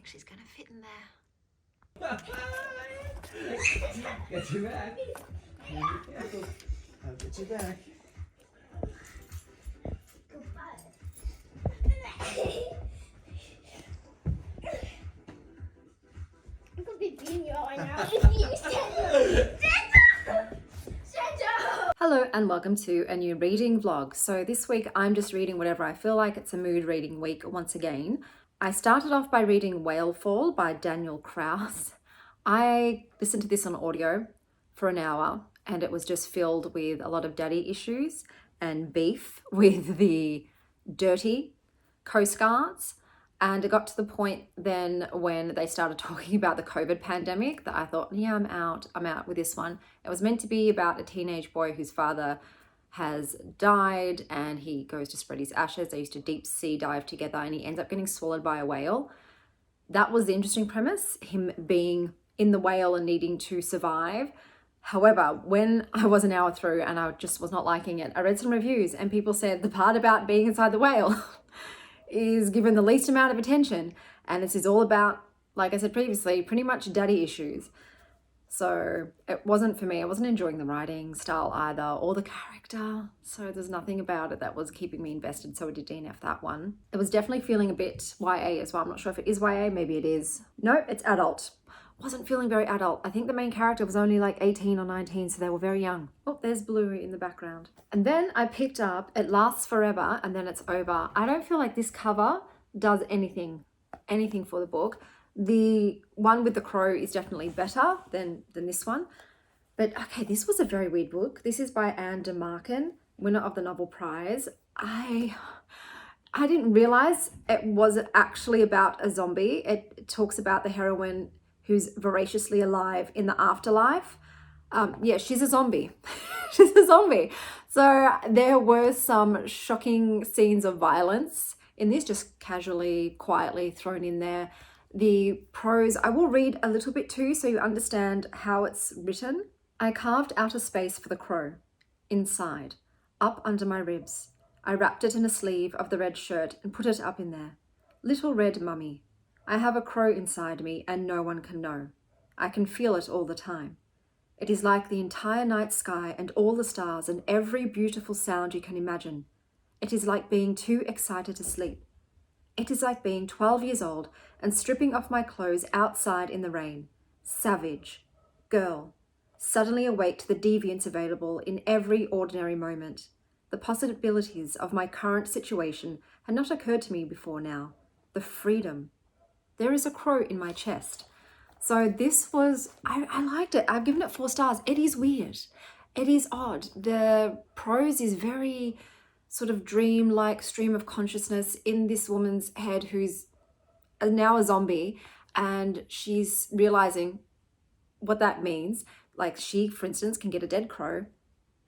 She's gonna fit in there. Get your back. I'll get you back. I could be beating you all now. Hello and welcome to a new reading vlog. So this week I'm just reading whatever I feel like. It's a mood reading week once again. I started off by reading Whalefall by Daniel Kraus. I listened to this on audio for an hour and it was just filled with a lot of daddy issues and beef with the dirty Coast Guards. And it got to the point then when they started talking about the COVID pandemic that I thought, yeah, I'm out with this one. It was meant to be about a teenage boy whose father has died and he goes to spread his ashes. They used to deep sea dive together and he ends up getting swallowed by a whale. That was the interesting premise, him being in the whale and needing to survive. However, when I was an hour through and I just was not liking it, I read some reviews and people said the part about being inside the whale is given the least amount of attention, and this is all about, like I said previously, pretty much daddy issues. So it wasn't for me. I wasn't enjoying the writing style either or the character, so there's nothing about it that was keeping me invested, so I did DNF that one. It was definitely feeling a bit YA as well. I'm not sure if it is YA, maybe it is. No, it's adult. Wasn't feeling very adult. I think the main character was only like 18 or 19, so they were very young. Oh, there's Blue in the background. And then I picked up It Lasts Forever and Then It's Over. I don't feel like this cover does anything for the book. The one with the crow is definitely better than this one. But okay, this was a very weird book. This is by Anne de Marken, winner of the Nobel Prize. I didn't realize it was actually about a zombie. It talks about the heroine who's voraciously alive in the afterlife. Yeah, she's a zombie. She's a zombie. So there were some shocking scenes of violence in this, just casually, quietly thrown in there. The prose, I will read a little bit too so you understand how it's written. I carved out a space for the crow, inside, up under my ribs. I wrapped it in a sleeve of the red shirt and put it up in there. Little red mummy. I have a crow inside me and no one can know. I can feel it all the time. It is like the entire night sky and all the stars and every beautiful sound you can imagine. It is like being too excited to sleep. It is like being 12 years old and stripping off my clothes outside in the rain. Savage. Girl. Suddenly awake to the deviance available in every ordinary moment. The possibilities of my current situation had not occurred to me before now. The freedom. There is a crow in my chest. So this was, I liked it. I've given it 4 stars. It is weird. It is odd. The prose is very sort of dream-like stream of consciousness in this woman's head who's now a zombie, and she's realizing what that means. Like she, for instance, can get a dead crow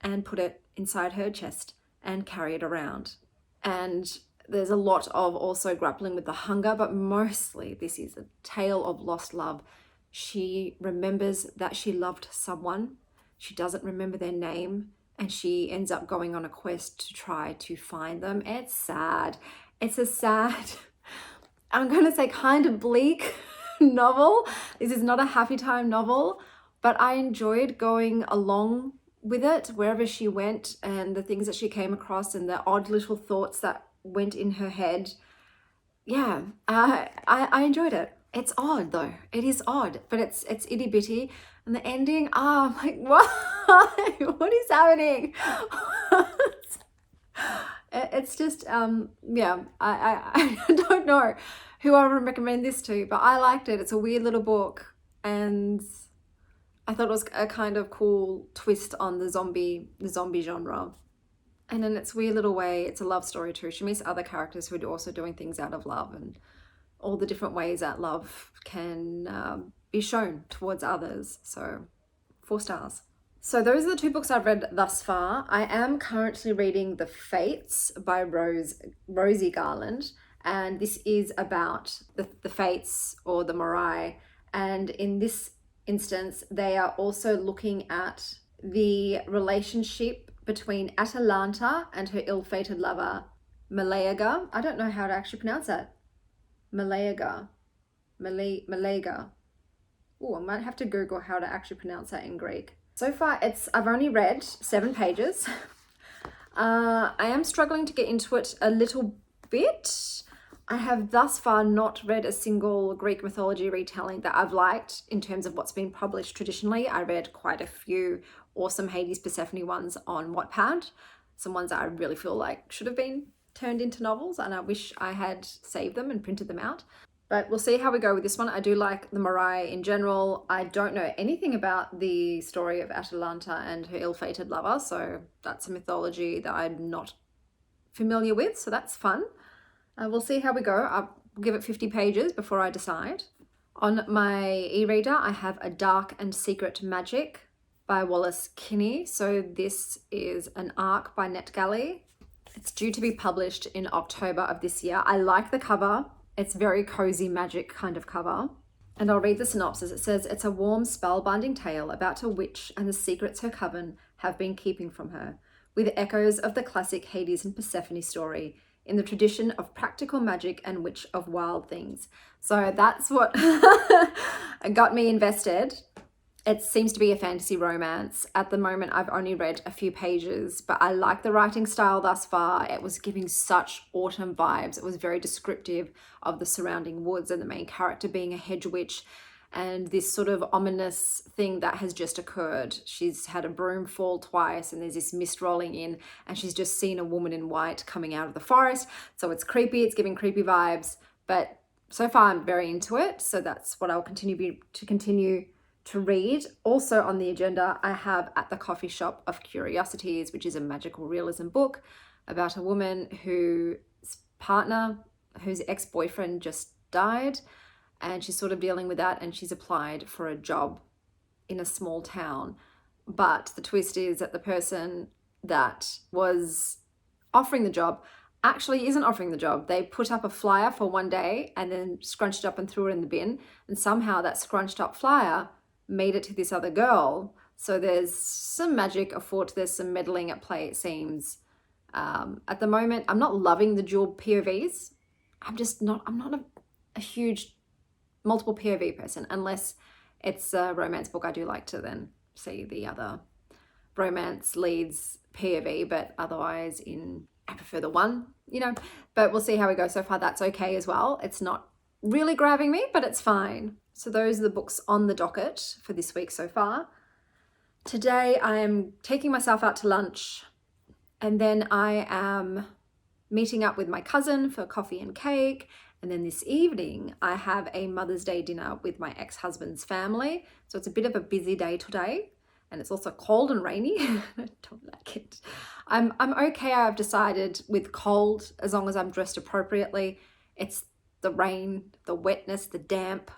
and put it inside her chest and carry it around. And there's a lot of also grappling with the hunger, but mostly this is a tale of lost love. She remembers that she loved someone. She doesn't remember their name, and she ends up going on a quest to try to find them. It's sad. It's a sad, I'm going to say kind of bleak novel. This is not a happy time novel, but I enjoyed going along with it wherever she went and the things that she came across and the odd little thoughts that went in her head. Yeah, I enjoyed it. It's odd though. It is odd, but it's itty bitty. And the ending, I'm like, why? What is happening? It's just, yeah, I don't know who I would recommend this to, but I liked it. It's a weird little book, and I thought it was a kind of cool twist on the zombie genre. And in its weird little way, it's a love story too. She meets other characters who are also doing things out of love and all the different ways that love can be shown towards others. So 4 stars. So those are the 2 books I've read thus far. I am currently reading The Fates by Rosie Garland. And this is about the Fates or the Morai. And in this instance, they are also looking at the relationship between Atalanta and her ill-fated lover, Meleager. I don't know how to actually pronounce that. Meleager. Malega. Oh, I might have to Google how to actually pronounce that in Greek. So far, I've only read 7 pages. I am struggling to get into it a little bit. I have thus far not read a single Greek mythology retelling that I've liked in terms of what's been published traditionally. I read quite a few awesome Hades Persephone ones on Wattpad, some ones that I really feel like should have been turned into novels, and I wish I had saved them and printed them out. But we'll see how we go with this one. I do like the Morai in general. I don't know anything about the story of Atalanta and her ill-fated lover, so that's a mythology that I'm not familiar with, so that's fun. We'll see how we go. I'll give it 50 pages before I decide. On my e-reader, I have A Dark and Secret Magic by Wallace Kinney. So this is an arc by NetGalley. It's due to be published in October of this year. I like the cover. It's very cozy magic kind of cover. And I'll read the synopsis. It says, it's a warm spellbinding tale about a witch and the secrets her coven have been keeping from her, with echoes of the classic Hades and Persephone story in the tradition of practical magic and witch of wild things. So that's what got me invested. It seems to be a fantasy romance. At the moment, I've only read a few pages, but I like the writing style thus far. It was giving such autumn vibes. It was very descriptive of the surrounding woods and the main character being a hedge witch and this sort of ominous thing that has just occurred. She's had a broom fall twice and there's this mist rolling in and she's just seen a woman in white coming out of the forest. So it's creepy, it's giving creepy vibes, but so far I'm very into it. So that's what I'll continue to read. Also on the agenda, I have At the Coffeeshop of Curiosities, which is a magical realism book about a woman whose ex-boyfriend just died, and she's sort of dealing with that, and she's applied for a job in a small town. But the twist is that the person that was offering the job actually isn't offering the job. They put up a flyer for one day and then scrunched it up and threw it in the bin, and somehow that scrunched up flyer made it to this other girl. So there's some magic afoot, there's some meddling at play, it seems. At the moment, I'm not loving the dual POVs. I'm not a huge multiple POV person, unless it's a romance book. I do like to then see the other romance leads POV, but otherwise I prefer the one, but we'll see how we go. So far, that's okay as well. It's not really grabbing me, but it's fine. So those are the books on the docket for this week so far. Today I am taking myself out to lunch, and then I am meeting up with my cousin for coffee and cake. And then this evening I have a Mother's Day dinner with my ex-husband's family. So it's a bit of a busy day today, and it's also cold and rainy. I don't like it. I'm okay, I've decided, with cold, as long as I'm dressed appropriately. It's the rain, the wetness, the damp.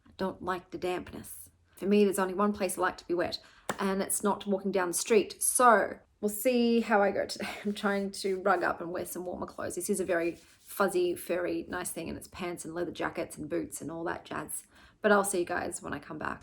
I don't like the dampness. For me, there's only one place I like to be wet, and it's not walking down the street. So we'll see how I go today. I'm trying to rug up and wear some warmer clothes. This is a very fuzzy, furry, nice thing, and it's pants and leather jackets and boots and all that jazz. But I'll see you guys when I come back.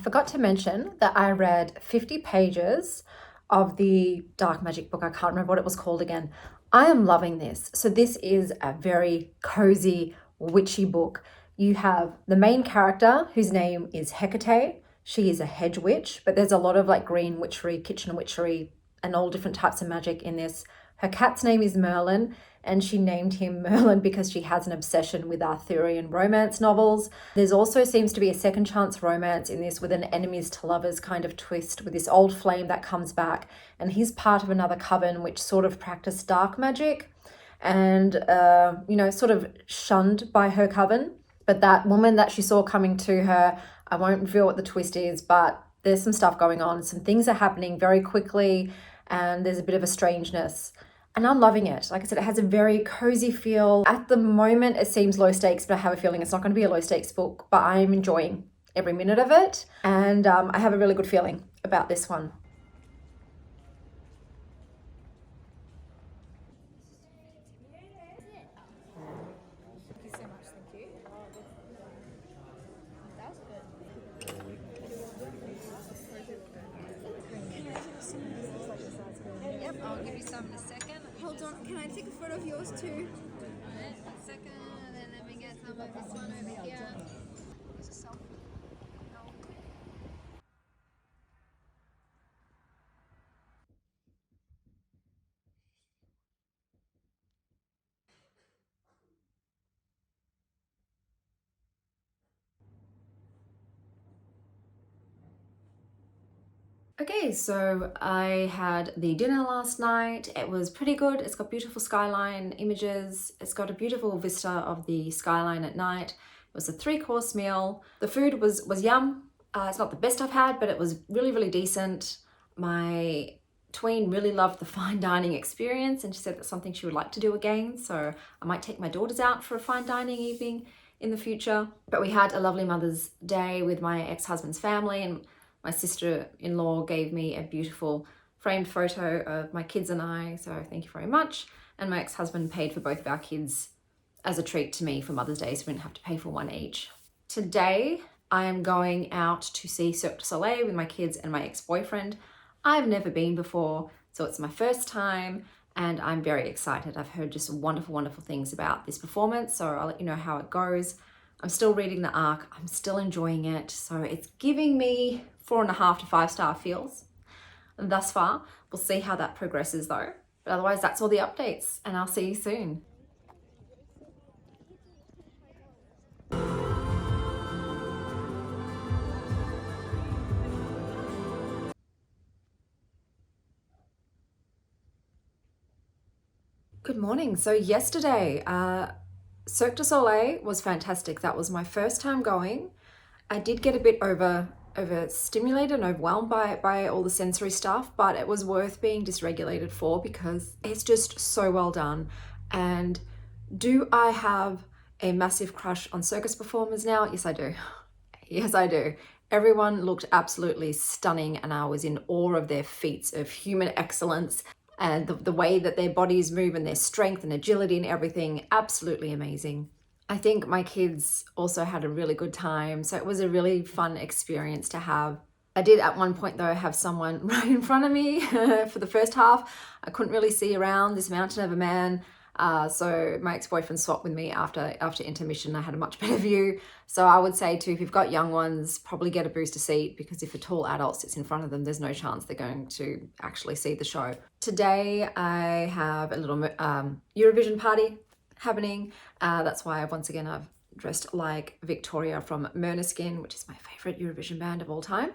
Forgot to mention that I read 50 pages of the dark magic book. I can't remember what it was called again. I am loving this. So this is a very cozy, witchy book. You have the main character, whose name is Hecate. She is a hedge witch, but there's a lot of like green witchery, kitchen witchery, and all different types of magic in this. Her cat's name is Merlin, and she named him Merlin because she has an obsession with Arthurian romance novels. There's also seems to be a second chance romance in this with an enemies to lovers kind of twist with this old flame that comes back, and he's part of another coven which sort of practice dark magic and, sort of shunned by her coven. But that woman that she saw coming to her, I won't reveal what the twist is, but there's some stuff going on. Some things are happening very quickly, and there's a bit of a strangeness. And I'm loving it. Like I said, it has a very cozy feel. At the moment, it seems low stakes, but I have a feeling it's not going to be a low stakes book, but I'm enjoying every minute of it. And I have a really good feeling about this one. Yep, I'll give you some in a second. Hold on, can I take a photo of yours too? One second, and let me get some of this one over here. Okay, so I had the dinner last night. It was pretty good. It's got beautiful skyline images. It's got a beautiful vista of the skyline at night. It was a 3-course meal. The food was yum. It's not the best I've had, but it was really, really decent. My tween really loved the fine dining experience, and she said that's something she would like to do again. So I might take my daughters out for a fine dining evening in the future. But we had a lovely Mother's Day with my ex-husband's family, and my sister-in-law gave me a beautiful framed photo of my kids and I, so thank you very much. And my ex-husband paid for both of our kids as a treat to me for Mother's Day, so we didn't have to pay for one each. Today, I am going out to see Cirque du Soleil with my kids and my ex-boyfriend. I've never been before, so it's my first time, and I'm very excited. I've heard just wonderful, wonderful things about this performance, so I'll let you know how it goes. I'm still reading the arc. I'm still enjoying it, so it's giving me 4.5 to 5-star feels thus far. We'll see how that progresses though. But otherwise, that's all the updates, and I'll see you soon. Good morning. So yesterday, Cirque du Soleil was fantastic. That was my first time going. I did get a bit overstimulated and overwhelmed by all the sensory stuff, but it was worth being dysregulated for because it's just so well done. And do I have a massive crush on circus performers now? Yes, I do. Yes, I do. Everyone looked absolutely stunning, and I was in awe of their feats of human excellence and the way that their bodies move and their strength and agility and everything. Absolutely amazing. I think my kids also had a really good time, so it was a really fun experience to have. I did at one point though have someone right in front of me for the first half. I couldn't really see around this mountain of a man, so my ex-boyfriend swapped with me after intermission. I had a much better view. So I would say too, if you've got young ones, probably get a booster seat, because if a tall adult sits in front of them, there's no chance they're going to actually see the show. Today I have a little Eurovision party happening. That's why I've dressed like Victoria from Måneskin, which is my favorite Eurovision band of all time.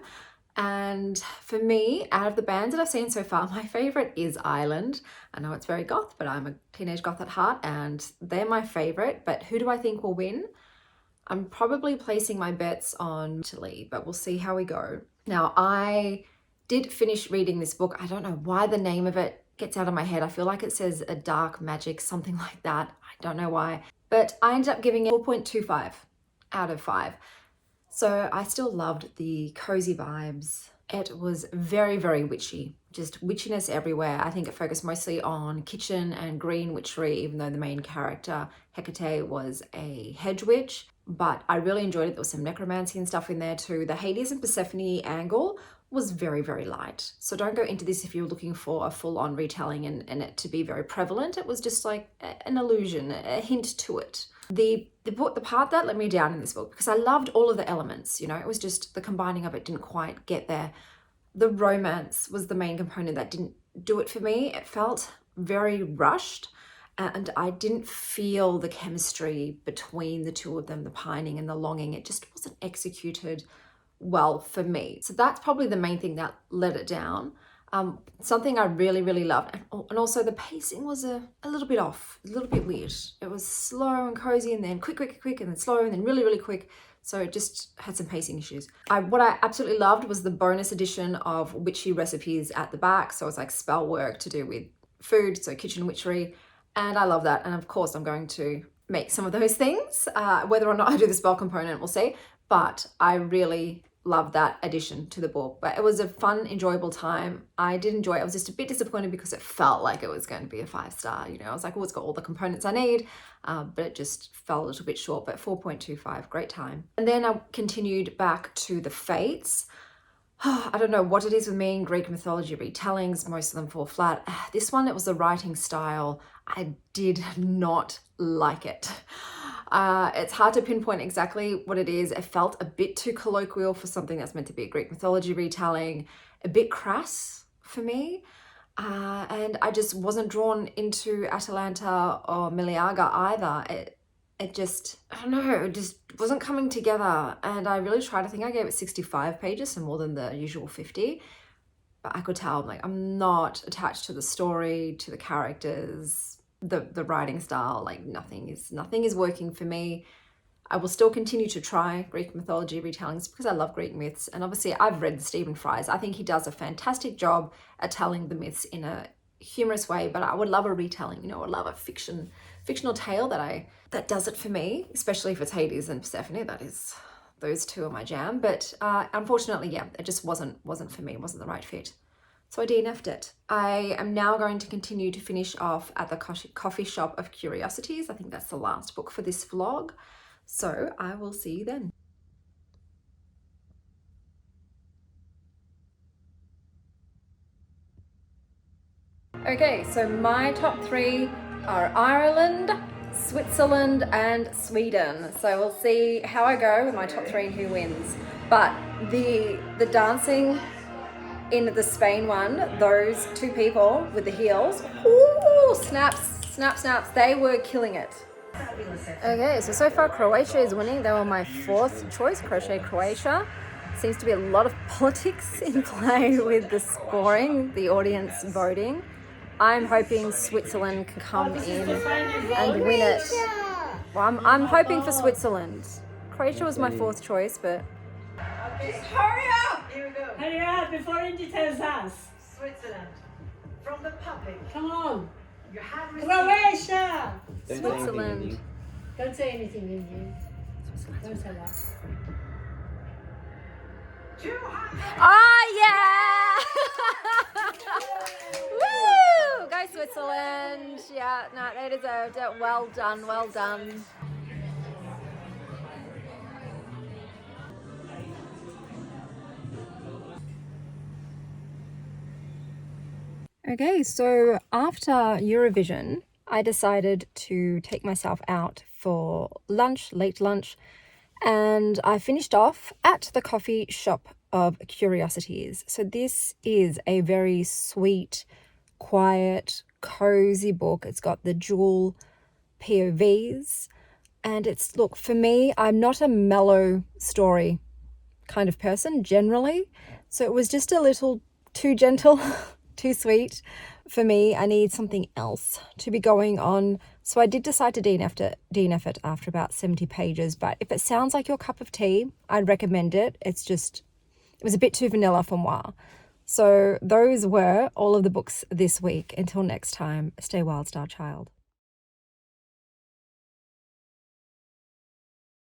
And for me, out of the bands that I've seen so far, my favorite is Ireland. I know it's very goth, but I'm a teenage goth at heart, and they're my favorite. But who do I think will win? I'm probably placing my bets on Italy, but we'll see how we go. Now, I did finish reading this book. I don't know why the name of it gets out of my head. I feel like it says a dark magic, something like that. I don't know why, but I ended up giving it 4.25 out of 5. So I still loved the cozy vibes. It was very, very witchy, just witchiness everywhere. I think it focused mostly on kitchen and green witchery, even though the main character, Hecate, was a hedge witch. But I really enjoyed it. There was some necromancy and stuff in there too. The Hades and Persephone angle was very, very light. So don't go into this if you're looking for a full-on retelling and it to be very prevalent. It was just like an illusion, a hint to it. The part that let me down in this book, because I loved all of the elements, it was just the combining of it didn't quite get there. The romance was the main component that didn't do it for me. It felt very rushed, and I didn't feel the chemistry between the two of them, the pining and the longing. It just wasn't executed well for me. So that's probably the main thing that let it down. Something I really, really loved, and also the pacing was a little bit off, a little bit weird. It was slow and cozy, and then quick, and then slow, and then really, really quick. So it just had some pacing issues. What I absolutely loved was the bonus edition of witchy recipes at the back. So it was like spell work to do with food, so kitchen witchery, and I love that. And of course I'm going to make some of those things. Whether or not I do the spell component, we'll see, but I really love that addition to the book. But it was a fun, enjoyable time. I did enjoy it. I was just a bit disappointed because it felt like it was going to be a 5-star. You know, I was like, oh, it's got all the components I need, but it just fell a little bit short. But 4.25, great time. And then I continued back to the Fates. I don't know what it is with me in Greek mythology retellings. Most of them fall flat. This one, it was the writing style. I did not like it. It's hard to pinpoint exactly what it is. It felt a bit too colloquial for something that's meant to be a Greek mythology retelling, a bit crass for me. And I just wasn't drawn into Atalanta or Miliaga either. It just, I don't know, it just wasn't coming together. And I really tried. I think I gave it 65 pages, so more than the usual 50. But I could tell, like, I'm not attached to the story, to the characters, the writing style. Like, nothing is working for me. I will still continue to try Greek mythology retellings because I love Greek myths. And obviously I've read Stephen Fry's. I think he does a fantastic job at telling the myths in a humorous way, but I would love a retelling, you know, I would love a fictional tale that does it for me, especially if it's Hades and Persephone. Those two are my jam. But unfortunately, yeah, it just wasn't for me. It wasn't the right fit. So I DNF'd it. I am now going to continue to finish off at the Coffeeshop of Curiosities. I think that's the last book for this vlog. So I will see you then. Okay, so my top 3 are Ireland, Switzerland and Sweden. So we'll see how I go with my top 3 and who wins. But the dancing in the Spain one, those 2 people with the heels, ooh, snaps, they were killing it. Okay, so far Croatia is winning. They were my 4th choice, Crochet Croatia. Seems to be a lot of politics in play with the scoring, the audience voting. I'm hoping Switzerland can come in and win it. Well, I'm hoping for Switzerland. Croatia was my 4th choice, but... Okay, hurry up! Here we go. Hurry up before Indy tells us. Switzerland. From the public. Come on. You have received... Croatia! Switzerland. Don't say anything, Indy. Don't tell us. 200. Oh, yeah! Woo! Go Switzerland. Yeah, no, they deserved it. Well done, well done. Okay, so after Eurovision, I decided to take myself out for lunch, late lunch, and I finished off at the Coffeeshop of Curiosities. So this is a very sweet, quiet, cozy book. It's got the dual POVs, and it's, look, for me, I'm not a mellow story kind of person generally, so it was just a little too gentle, too sweet for me. I need something else to be going on. So I did decide to DNF it after about 70 pages. But if it sounds like your cup of tea, I'd recommend it. It was a bit too vanilla for moi. So those were all of the books this week. Until next time, stay wild, star child.